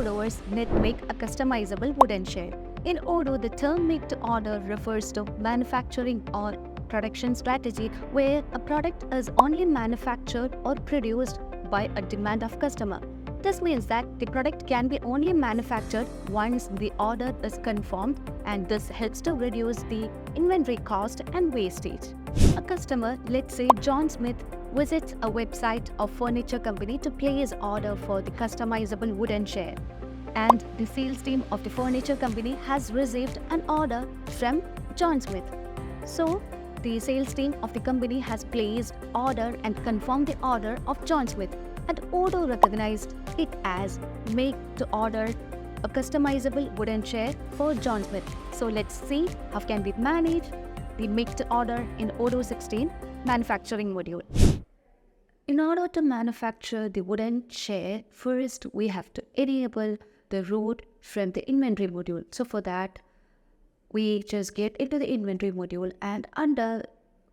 Odoors need make a customizable wooden chair. In Odoo, the term make to order refers to manufacturing or production strategy where a product is only manufactured or produced by a demand of customer. This means that the product can be only manufactured once the order is confirmed, and this helps to reduce the inventory cost and wastage. A customer, let's say John Smith, visits a website of furniture company to place order for the customizable wooden chair. And the sales team of the furniture company has received an order from John Smith. So, the sales team of the company has placed order and confirmed the order of John Smith, and Odoo recognized it as make to order a customizable wooden chair for John Smith. So let's see how can we manage the make to order in Odoo 16 manufacturing module. In order to manufacture the wooden chair, first we have to enable the root from the inventory module. So for that, we just get into the inventory module, and under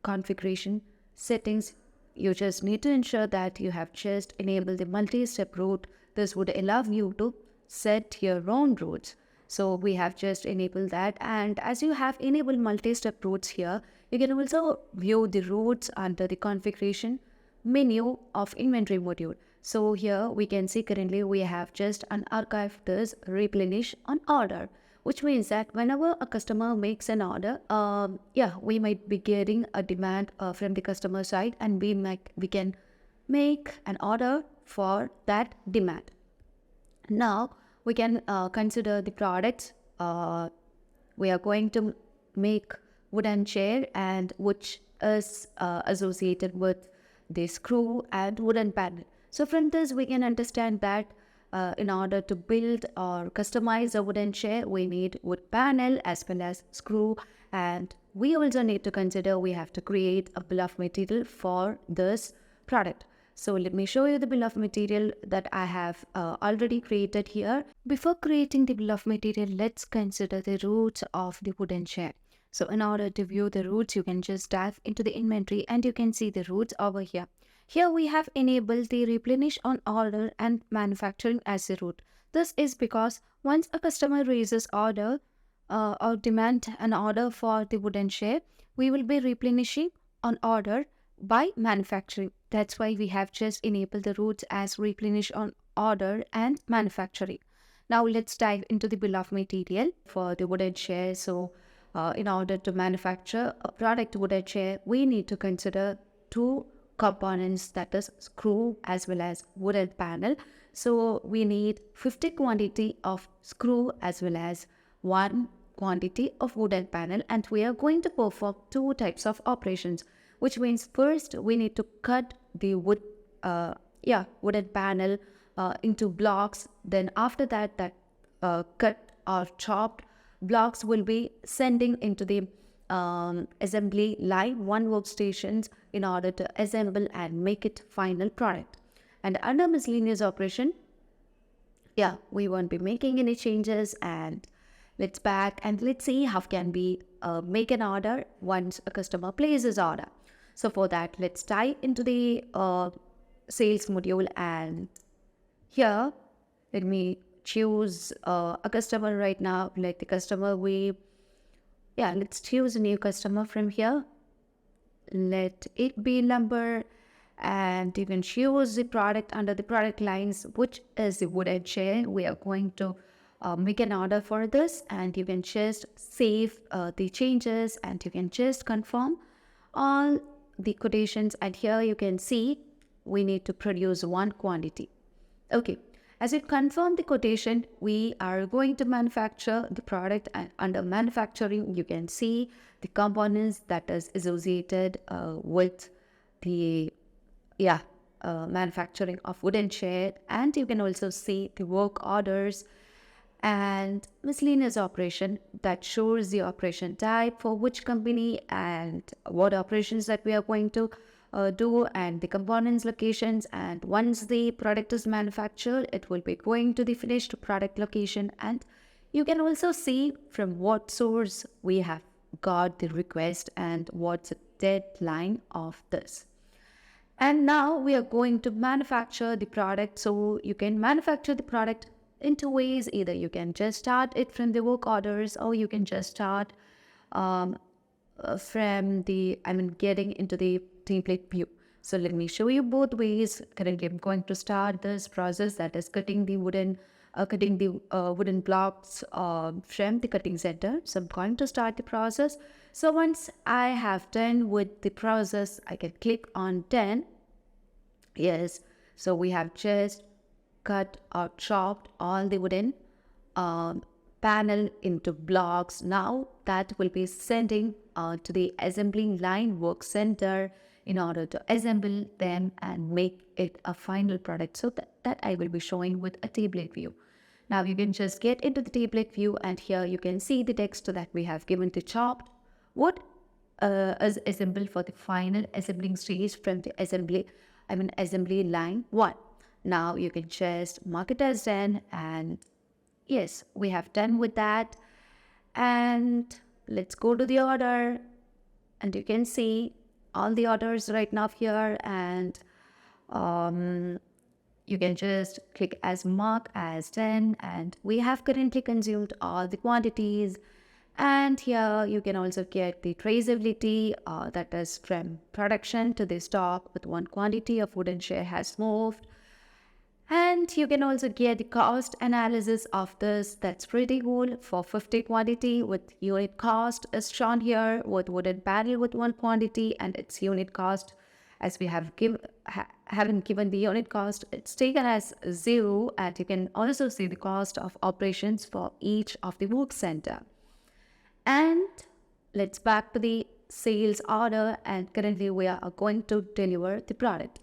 configuration settings, you just need to ensure that you have just enabled the multi-step root. This would allow you to set your own roots. So we have just enabled that, and as you have enabled multi-step roots here, you can also view the roots under the configuration menu of inventory module. So here we can see currently we have just unarchived this replenish on order, which means that whenever a customer makes an order, we might be getting a demand from the customer side, and we can make an order for that demand. Now we can consider the products. We are going to make wooden chair, and which is associated with the screw and wooden panel. So from this we can understand that in order to build or customize a wooden chair, we need wood panel as well as screw, and we also need to consider we have to create a bill of material for this product. So let me show you the bill of material that I have already created here. Before creating the bill of material, let's consider the roots of the wooden chair. So in order to view the roots, you can just dive into the inventory and you can see the roots over here. Here we have enabled the replenish on order and manufacturing as a root. This is because once a customer raises order or demand an order for the wooden chair, we will be replenishing on order by manufacturing. That's why we have just enabled the roots as replenish on order and manufacturing. Now let's dive into the bill of material for the wooden chair. So in order to manufacture a product wooden chair, we need to consider two components, that is screw as well as wooden panel. So we need 50 quantity of screw as well as 1 quantity of wooden panel, and we are going to perform two types of operations, which means first we need to cut the wooden panel into blocks. Then after that cut or chopped blocks will be sending into the assembly line, one workstations, in order to assemble and make it final product. And under miscellaneous operation, we won't be making any changes, and let's back and let's see how can we make an order once a customer places order. So for that, let's dive into the sales module, and here let me choose a customer right now. Like the customer, let's choose a new customer from here. Let it be number, and you can choose the product under the product lines, which is the wooden chair. We are going to make an order for this, and you can just save the changes, and you can just confirm all the quotations. And here you can see we need to produce 1 quantity. Okay. As you confirm the quotation, we are going to manufacture the product, and under manufacturing, you can see the components that is associated with the manufacturing of wooden chair, and you can also see the work orders and miscellaneous operation that shows the operation type for which company and what operations that we are going to do, and the components locations. And once the product is manufactured, it will be going to the finished product location, and you can also see from what source we have got the request and what's the deadline of this. And now we are going to manufacture the product. So you can manufacture the product in two ways. Either you can just start it from the work orders, or you can just start from the, getting into the template view. So let me show you both ways. Currently, I'm going to start this process, that is cutting the wooden blocks from the cutting center. So I'm going to start the process. So once I have done with the process, I can click on done. Yes, so we have just cut or chopped all the wooden panel into blocks. Now that will be sending to the assembling line work center in order to assemble them and make it a final product. So that I will be showing with a template view. Now you can just get into the template view, and here you can see the text that we have given to chopped wood is assembled for the final assembling stage from the assembly line 1. Now you can just mark it as done, and yes, we have done with that. And let's go to the order, and you can see all the orders right now here, and you can just click as mark as done, and we have currently consumed all the quantities. And here you can also get the traceability, that is from production to the stock with one quantity of wooden share has moved. And you can also get the cost analysis of this. That's pretty cool. For 50 quantity with unit cost is shown here, with wooden panel with one quantity and its unit cost, as we have haven't given the unit cost, it's taken as 0. And you can also see the cost of operations for each of the work center. And let's back to the sales order, and currently we are going to deliver the product.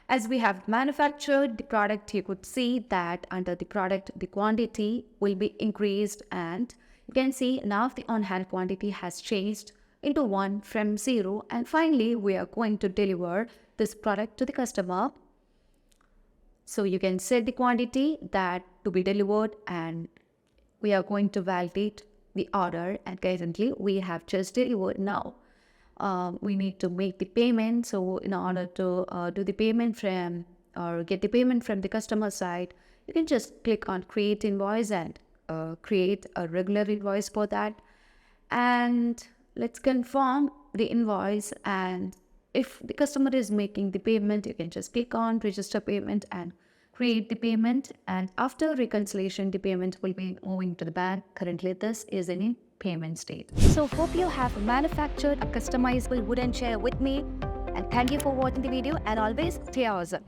As we have manufactured the product, you could see that under the product, the quantity will be increased, and you can see now the on-hand quantity has changed into 1 from 0. And finally, we are going to deliver this product to the customer. So you can set the quantity that to be delivered, and we are going to validate the order. And currently, we have just delivered. Now we need to make the payment. So in order to do the payment from or get the payment from the customer side, you can just click on create invoice and create a regular invoice for that. And let's confirm the invoice, and if the customer is making the payment, you can just click on register payment and create the payment. And after reconciliation, the payment will be moving to the bank. Currently this is in a payment state. So hope you have manufactured a customizable wooden chair with me, and thank you for watching the video, and always stay awesome.